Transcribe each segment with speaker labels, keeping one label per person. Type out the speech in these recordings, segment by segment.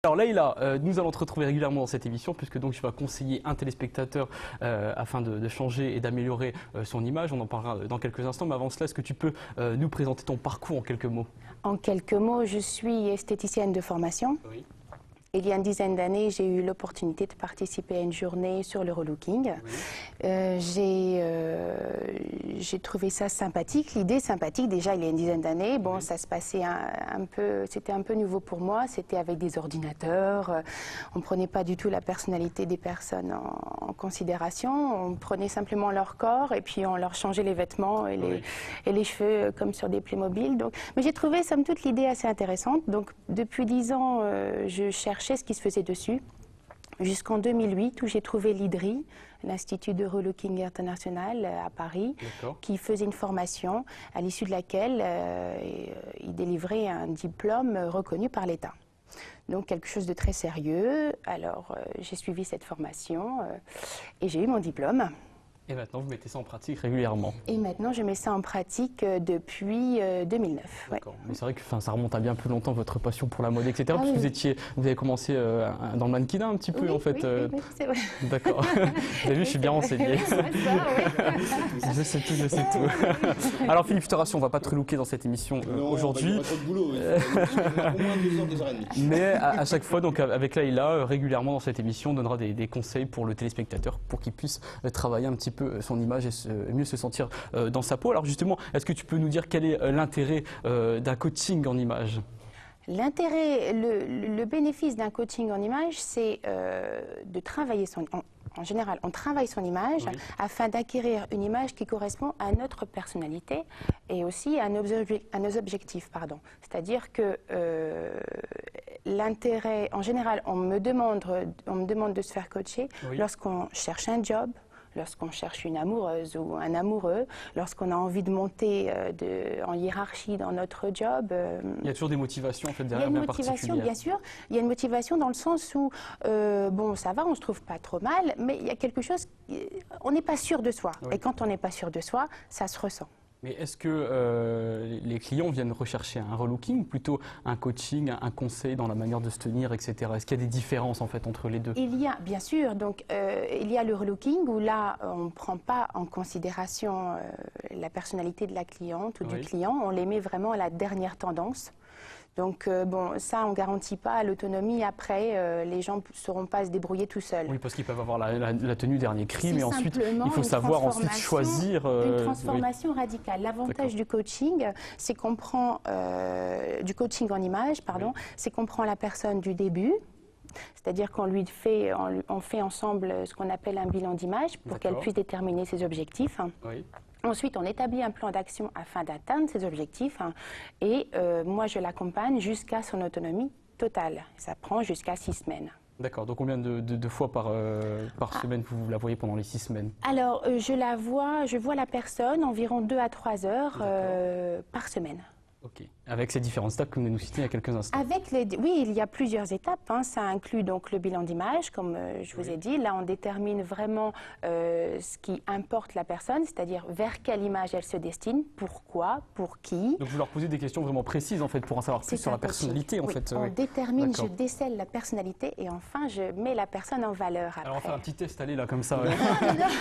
Speaker 1: Alors Leïla, nous allons te retrouver régulièrement dans cette émission puisque donc tu vas conseiller un téléspectateur afin de changer et d'améliorer son image. On en parlera dans quelques instants, mais avant cela, est-ce que tu peux nous présenter ton parcours en quelques mots?
Speaker 2: En quelques mots, je suis esthéticienne de formation.
Speaker 1: Oui.
Speaker 2: Il y a une dizaine d'années, j'ai eu l'opportunité de participer à une journée sur le relooking.
Speaker 1: Oui.
Speaker 2: J'ai trouvé ça sympathique, l'idée sympathique déjà il y a une dizaine d'années. Bon,
Speaker 1: Oui.
Speaker 2: ça se passait c'était un peu nouveau pour moi, c'était avec des ordinateurs. On ne prenait pas du tout la personnalité des personnes en considération, on prenait simplement leur corps et puis on leur changeait les vêtements et les cheveux comme sur des Playmobil. Donc, mais j'ai trouvé somme toute l'idée assez intéressante. Donc depuis 10 ans, je cherchais ce qui se faisait dessus, jusqu'en 2008 où j'ai trouvé l'IDRI, l'Institut de Relooking International à Paris, qui faisait une formation à l'issue de laquelle il délivrait un diplôme reconnu par l'État. Donc quelque chose de très sérieux. Alors j'ai suivi cette formation et j'ai eu mon diplôme.
Speaker 1: Et maintenant, vous mettez ça en pratique régulièrement? Et
Speaker 2: maintenant, je mets ça en pratique depuis 2009.
Speaker 1: D'accord. Ouais. Mais c'est vrai que ça remonte à bien plus longtemps, votre passion pour la mode, etc.
Speaker 2: Ah,
Speaker 1: parce
Speaker 2: oui.
Speaker 1: que vous avez commencé dans le mannequinat un petit peu,
Speaker 2: oui,
Speaker 1: en fait.
Speaker 2: Oui, c'est vrai.
Speaker 1: D'accord. Vous avez vu, je suis bien renseigné. Je sais tout, je sais tout. Alors Philippe, je te rassure, on ne va pas te relooker dans cette émission aujourd'hui.
Speaker 3: Il y a pas trop de boulot. Il faut au moins 2 heures, 2 heures et demie.
Speaker 1: Mais à chaque fois, donc avec Leïla, régulièrement dans cette émission, on donnera des conseils pour le téléspectateur pour qu'il puisse travailler un petit peu son image et mieux se sentir dans sa peau. Alors justement, est-ce que tu peux nous dire quel est l'intérêt d'un coaching en image?
Speaker 2: L'intérêt, le bénéfice d'un coaching en image, c'est de travailler en général, on travaille son image afin d'acquérir une image qui correspond à notre personnalité et aussi à nos objectifs. C'est-à-dire que l'intérêt, en général, on me demande de se faire coacher lorsqu'on cherche un job, lorsqu'on cherche une amoureuse ou un amoureux, lorsqu'on a envie de monter en hiérarchie dans notre job.
Speaker 1: Il y a toujours des motivations en fait derrière,
Speaker 2: bien particulières. Bien sûr. Il y a une motivation dans le sens où, bon, ça va, on se trouve pas trop mal, mais il y a quelque chose, on n'est pas sûr de soi. Et quand on n'est pas sûr de soi, ça se ressent.
Speaker 1: Mais est-ce que les clients viennent rechercher un relooking ou plutôt un coaching, un conseil dans la manière de se tenir, etc. Est-ce qu'il y a des différences en fait entre les deux?
Speaker 2: Il y a, bien sûr, donc il y a le relooking où là on ne prend pas en considération la personnalité de la cliente ou du client, on les met vraiment à la dernière tendance. Donc bon, ça on ne garantit pas l'autonomie après, les gens ne sauront pas se débrouiller tout seuls.
Speaker 1: Oui, parce qu'ils peuvent avoir la tenue dernier cri, mais ensuite il faut savoir ensuite choisir.
Speaker 2: Une transformation radicale. L'avantage du coaching, c'est qu'on prend, du coaching en image, pardon, c'est qu'on prend la personne du début, c'est-à-dire qu'on fait ensemble ce qu'on appelle un bilan d'image pour qu'elle puisse déterminer ses objectifs. Ensuite, on établit un plan d'action afin d'atteindre ces objectifs et moi, je l'accompagne jusqu'à son autonomie totale. Ça prend jusqu'à 6 semaines.
Speaker 1: D'accord. Donc, combien de fois par semaine vous la voyez pendant les 6 semaines? Alors,
Speaker 2: je vois la personne environ 2 à 3 heures par semaine.
Speaker 1: Ok. Avec ces différentes étapes que vous nous citez il y a quelques instants.
Speaker 2: Oui, il y a plusieurs étapes. Ça inclut donc le bilan d'image, comme je vous ai dit. Là, on détermine vraiment ce qui importe la personne, c'est-à-dire vers quelle image elle se destine, pourquoi, pour qui.
Speaker 1: Donc vous leur posez des questions vraiment précises en fait pour en savoir plus sur la personnalité en fait.
Speaker 2: On détermine, je décèle la personnalité et enfin je mets la personne en valeur après.
Speaker 1: Alors on va faire un petit test, allez là comme ça.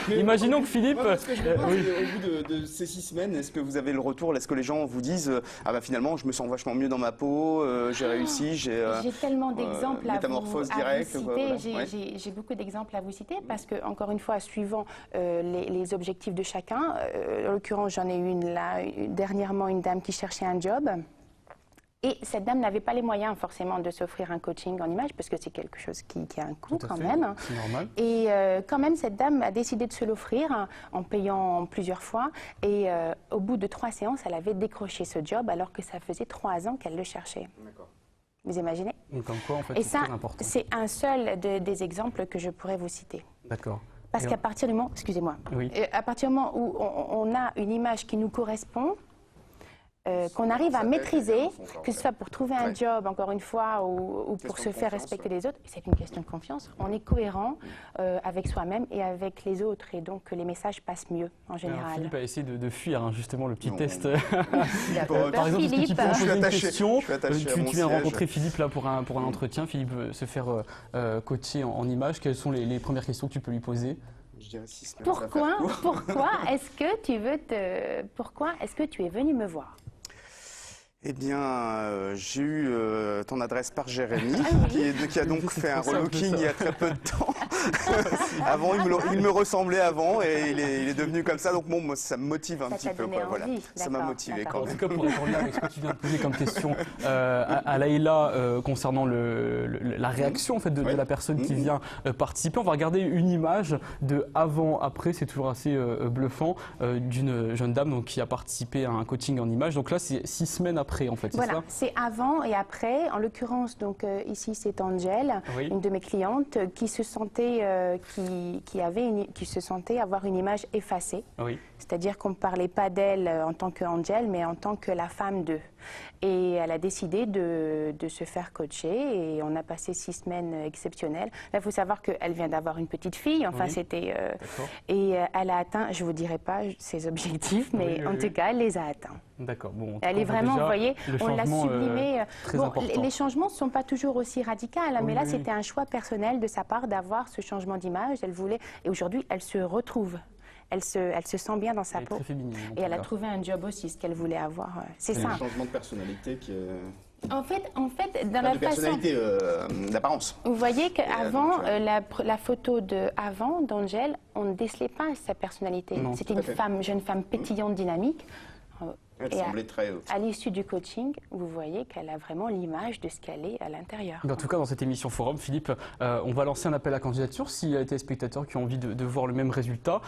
Speaker 1: Imaginons que Philippe.
Speaker 3: Au bout de ces 6 semaines, est-ce que vous avez le retour? Est-ce que les gens vous disent ah bah finalement je me sens vachement mieux dans ma peau, j'ai réussi, j'ai
Speaker 2: tellement d'exemples à vous
Speaker 3: citer.
Speaker 2: J'ai beaucoup d'exemples à vous citer parce que, encore une fois, suivant les objectifs de chacun, en l'occurrence, j'en ai eu une là, dernièrement, une dame qui cherchait un job. Et cette dame n'avait pas les moyens forcément de s'offrir un coaching en image parce que c'est quelque chose qui a un coût quand même.
Speaker 1: C'est normal.
Speaker 2: Et quand même, cette dame a décidé de se l'offrir en payant plusieurs fois. Et au bout de 3 séances, elle avait décroché ce job alors que ça faisait 3 ans qu'elle le cherchait. D'accord. Vous imaginez?
Speaker 1: Donc comme quoi, en fait,
Speaker 2: et ça, c'est un seul des exemples que je pourrais vous citer.
Speaker 1: D'accord.
Speaker 2: Parce qu'à partir du moment, excusez-moi, à partir du moment où on a une image qui nous correspond, qu'on arrive à
Speaker 3: Ça aide
Speaker 2: maîtriser,
Speaker 3: évidemment son corps,
Speaker 2: que ce soit pour trouver un
Speaker 3: Ouais.
Speaker 2: job, encore une fois, ou pour se
Speaker 3: Question de
Speaker 2: faire
Speaker 3: confiance,
Speaker 2: respecter
Speaker 3: ouais.
Speaker 2: les autres. C'est une question de confiance. On est cohérent avec soi-même et avec les autres, et donc les messages passent mieux en
Speaker 1: Alors,
Speaker 2: général.
Speaker 1: Philippe a essayé de fuir hein, justement le petit
Speaker 3: Non,
Speaker 1: test.
Speaker 3: non.
Speaker 2: Il a
Speaker 3: Par
Speaker 2: peur,
Speaker 1: Par exemple, est-ce que tu
Speaker 2: Philippe.
Speaker 1: peux me
Speaker 3: Je suis
Speaker 1: poser une
Speaker 3: attaché.
Speaker 1: question?
Speaker 3: Je suis attaché à
Speaker 1: Tu
Speaker 3: mon
Speaker 1: viens
Speaker 3: siège.
Speaker 1: rencontrer Philippe là pour un entretien. Philippe veut se faire coacher en images. Quelles sont les premières questions que tu peux lui poser?
Speaker 3: Je dirais 6 semaines. ça va faire
Speaker 2: Pourquoi,
Speaker 3: court.
Speaker 2: pourquoi est-ce que tu es venu me voir?
Speaker 3: Eh bien, j'ai eu ton adresse par Jérémy,
Speaker 2: oui.
Speaker 3: qui a donc
Speaker 1: C'est
Speaker 3: fait un
Speaker 1: trop simple,
Speaker 3: relooking
Speaker 1: ça.
Speaker 3: il y a très peu de temps. Avant, il me ressemblait avant et il est devenu comme ça. Donc bon, moi, ça me motive un
Speaker 2: Ça
Speaker 3: petit
Speaker 2: t'a
Speaker 3: peu.
Speaker 2: donné
Speaker 3: Quoi, voilà.
Speaker 2: envie,
Speaker 3: Ça m'a
Speaker 2: d'accord,
Speaker 3: motivé
Speaker 2: d'accord.
Speaker 3: quand
Speaker 1: En
Speaker 3: même.
Speaker 1: tout cas, pour répondre avec ce que tu viens de poser comme question à Laïla concernant la réaction en fait, de
Speaker 3: Oui.
Speaker 1: la personne qui vient participer, on va regarder une image de avant-après, c'est toujours assez bluffant, d'une jeune dame donc, qui a participé à un coaching en images. Donc là, c'est 6 semaines après en fait, c'est
Speaker 2: Voilà,
Speaker 1: ça?
Speaker 2: c'est avant et après. En l'occurrence, donc ici c'est Angel,
Speaker 1: Oui.
Speaker 2: une de mes clientes qui se sentait, qui se sentait avoir une image effacée.
Speaker 1: Oui.
Speaker 2: C'est-à-dire qu'on ne parlait pas d'elle en tant qu'Angel, mais en tant que la femme d'eux. Et elle a décidé de se faire coacher et on a passé 6 semaines exceptionnelles. Là, il faut savoir qu'elle vient d'avoir une petite fille. Enfin,
Speaker 1: Oui.
Speaker 2: c'était
Speaker 1: D'accord.
Speaker 2: et elle a atteint, je vous dirai pas ses objectifs, mais
Speaker 1: Oui,
Speaker 2: en
Speaker 1: oui,
Speaker 2: tout
Speaker 1: oui.
Speaker 2: cas, elle les a atteints.
Speaker 1: D'accord. Bon, en tout
Speaker 2: Elle
Speaker 1: cas,
Speaker 2: est
Speaker 1: on voit
Speaker 2: vraiment,
Speaker 1: déjà
Speaker 2: vous voyez,
Speaker 1: le
Speaker 2: on l'a
Speaker 1: changement,
Speaker 2: sublimé.
Speaker 1: très important.
Speaker 2: Les changements ne sont pas toujours aussi radicaux, hein, mais
Speaker 1: Oui,
Speaker 2: là,
Speaker 1: oui,
Speaker 2: c'était un choix personnel de sa part d'avoir ce changement d'image. Elle voulait, et aujourd'hui, elle se retrouve. Elle se sent bien dans sa
Speaker 1: Elle est
Speaker 2: peau.
Speaker 1: très féminine. en
Speaker 2: Et
Speaker 1: tout
Speaker 2: elle a
Speaker 1: cas.
Speaker 2: trouvé un job aussi, ce qu'elle voulait avoir. C'est
Speaker 3: C'est
Speaker 2: ça.
Speaker 3: un changement de personnalité qui est...
Speaker 2: En fait, dans
Speaker 3: Pas
Speaker 2: la
Speaker 3: de
Speaker 2: façon.
Speaker 3: personnalité, d'apparence.
Speaker 2: Vous voyez qu'avant,
Speaker 3: donc,
Speaker 2: la photo d'avant d'Angèle, on ne décelait pas sa personnalité.
Speaker 1: Non,
Speaker 2: C'était
Speaker 3: tout à
Speaker 2: une
Speaker 3: fait.
Speaker 2: femme, jeune femme pétillante, dynamique.
Speaker 3: Elle
Speaker 2: Et
Speaker 3: semblait très...
Speaker 2: à l'issue du coaching, vous voyez qu'elle a vraiment l'image de ce qu'elle est à l'intérieur.
Speaker 1: En tout cas, dans cette émission Forum, Philippe, on va lancer un appel à candidature. S'il y a des téléspectateurs qui ont envie de voir le même résultat,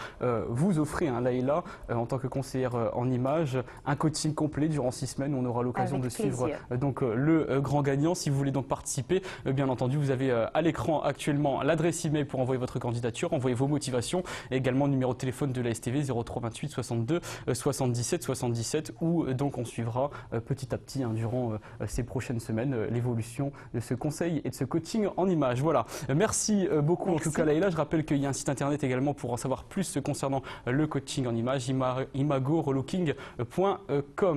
Speaker 1: vous offrez à Laïla, en tant que conseillère en images, un coaching complet durant 6 semaines où on aura l'occasion
Speaker 2: Avec
Speaker 1: de suivre
Speaker 2: plaisir.
Speaker 1: donc, le grand gagnant. Si vous voulez donc participer, bien entendu, vous avez à l'écran actuellement l'adresse email pour envoyer votre candidature, envoyer vos motivations et également le numéro de téléphone de la STV 03 28 62 77 77 où donc on suivra petit à petit durant ces prochaines semaines l'évolution de ce conseil et de ce coaching en images. Voilà. Merci beaucoup en tout cas Laïla. Je rappelle qu'il y a un site internet également pour en savoir plus concernant le coaching en images, imagorelooking.com.